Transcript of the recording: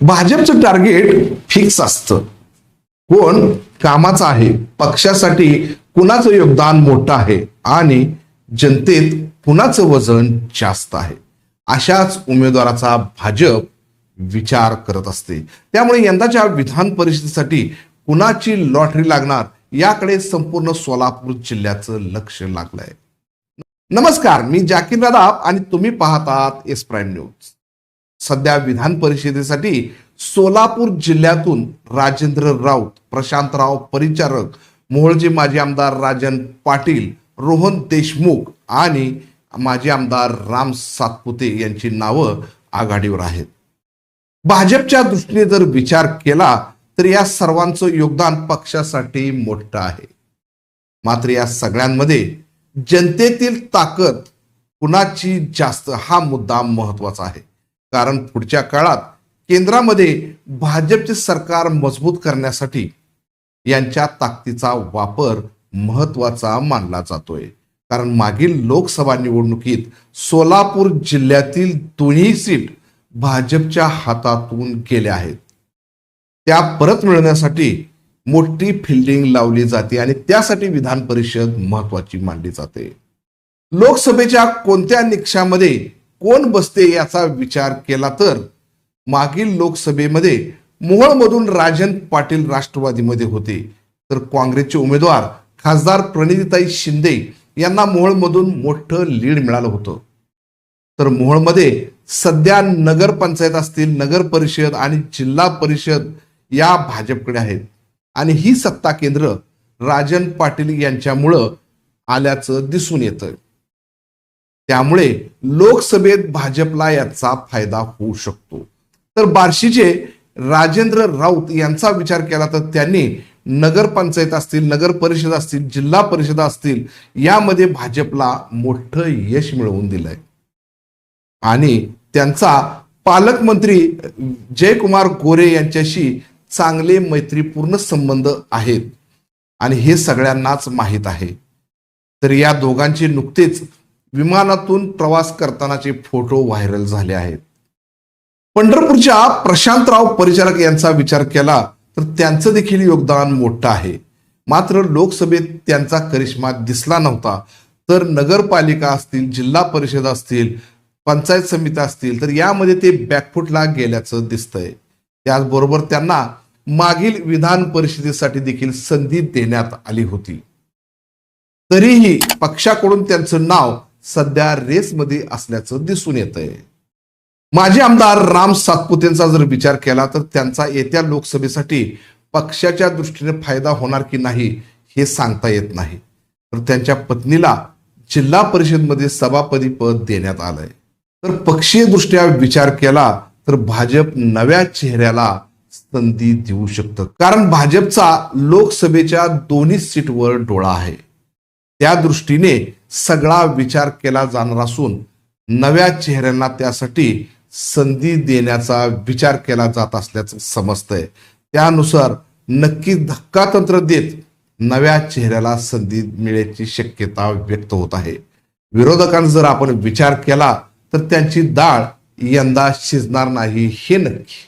भाजपचं target fix असतं. कोण कामाचं आहे, पक्षासाठी कुणाचं योगदान मोठं आहे आणि जनतेत कुणाचं वजन जास्त आहे, अशाच उमेदवाराचा भाजप विचार करत असते. त्यामुळे यंदाच्या विधान परिषदेसाठी कुणाची लॉटरी लागणार याकडे संपूर्ण सोलापूर जिल्ह्याचं लक्ष लागलंय. नमस्कार, मी जाकीर रादाब आणि तुम्ही पाहतात एस प्राईम न्यूज. सध्या विधान परिषदेसाठी सोलापूर जिल्ह्यातून राजेंद्र राऊत, प्रशांतराव परिचारक, मोहोळचे माजी आमदार राजन पाटील, रोहन देशमुख आणि माजी आमदार राम सातपुते यांची नावं आघाडीवर आहेत. भाजपच्या दृष्टीने जर विचार केला तर या सर्वांचं योगदान पक्षासाठी मोठं आहे. मात्र या सगळ्यांमध्ये जनतेतील ताकद कुणाची जास्त हा मुद्दा महत्वाचा आहे. कारण पुढच्या काळात केंद्रामध्ये भाजपचे सरकार मजबूत करण्यासाठी यांच्या ताकदीचा वापर महत्वाचा मानला जातोय. कारण मागील लोकसभा निवडणुकीत सोलापूर जिल्ह्यातील दोन्ही सीट भाजपच्या हातातून गेल्या आहेत. त्या परत मिळवण्यासाठी मोठी फिल्डिंग लावली जाते आणि त्यासाठी विधान परिषद महत्वाची मानली जाते. लोकसभेच्या कोणत्या निकषामध्ये कोण बसते याचा विचार केला तर मागील लोकसभेमध्ये मोहोळमधून राजन पाटील राष्ट्रवादीमध्ये होते, तर काँग्रेसचे उमेदवार खासदार प्रणितीताई शिंदे यांना मोहोळमधून मोठं लीड मिळालं होतं. तर मोहोळमध्ये सध्या नगर पंचायत असतील, नगर परिषद आणि जिल्हा परिषद या भाजपकडे आहेत आणि ही सत्ता केंद्र राजन पाटील यांच्यामुळं आल्याचं दिसून येतं. त्यामुळे लोकसभेत भाजपला याचा फायदा होऊ शकतो. तर बार्शीचे राजेंद्र राऊत यांचा विचार केला तर त्यांनी नगर पंचायत असतील, नगर परिषद असतील, जिल्हा परिषद असतील यामध्ये भाजपला मोठं यश मिळवून दिलंय आणि त्यांचा पालकमंत्री जयकुमार गोरे यांच्याशी चांगले मैत्रीपूर्ण संबंध आहेत आणि हे सगळ्यांनाच माहीत आहे. तर या दोघांचे नुकतेच विमानातून प्रवास करतानाचे फोटो व्हायरल झाले आहेत. पंढरपूरच्या प्रशांतराव परिचारक यांचा विचार केला तर त्यांचं देखील योगदान मोठं आहे. मात्र लोकसभेत त्यांचा करिश्मा दिसला नव्हता. तर नगरपालिका असतील, जिल्हा परिषद असतील, पंचायत समिती असतील तर यामध्ये ते बॅकफुटला गेल्याचं दिसतंय. त्याचबरोबर त्यांना मागील विधान परिषदेसाठी देखील संधी देण्यात आली होती. तरीही पक्षाकडून त्यांचं नाव सध्या रेसमध्ये असल्याचं दिसून येतंय. माजी आमदार राम सातपुतेंचा जर विचार केला तर त्यांचा येत्या लोकसभेसाठी पक्षाच्या दृष्टीने फायदा होणार की नाही हे सांगता येत नाही. तर त्यांच्या पत्नीला जिल्हा परिषदमध्ये सभापती पद देण्यात आलंय. तर पक्षीय दृष्ट्या विचार केला तर भाजप नव्या चेहऱ्याला संधी देऊ शकतं. कारण भाजपचा लोकसभेच्या दोन्ही सीटवर डोळा आहे. त्या दृष्टीने सगळा विचार केला जाणार असून नव्या चेहऱ्यांना त्यासाठी संधी देण्याचा विचार केला जात असल्याचं समजतंय. त्यानुसार नक्की धक्कातंत्र देत नव्या चेहऱ्याला संधी मिळण्याची शक्यता व्यक्त होत आहे. विरोधकांचा जर आपण विचार केला तर त्यांची डाळ यंदा शिजणार नाही हे नक्की.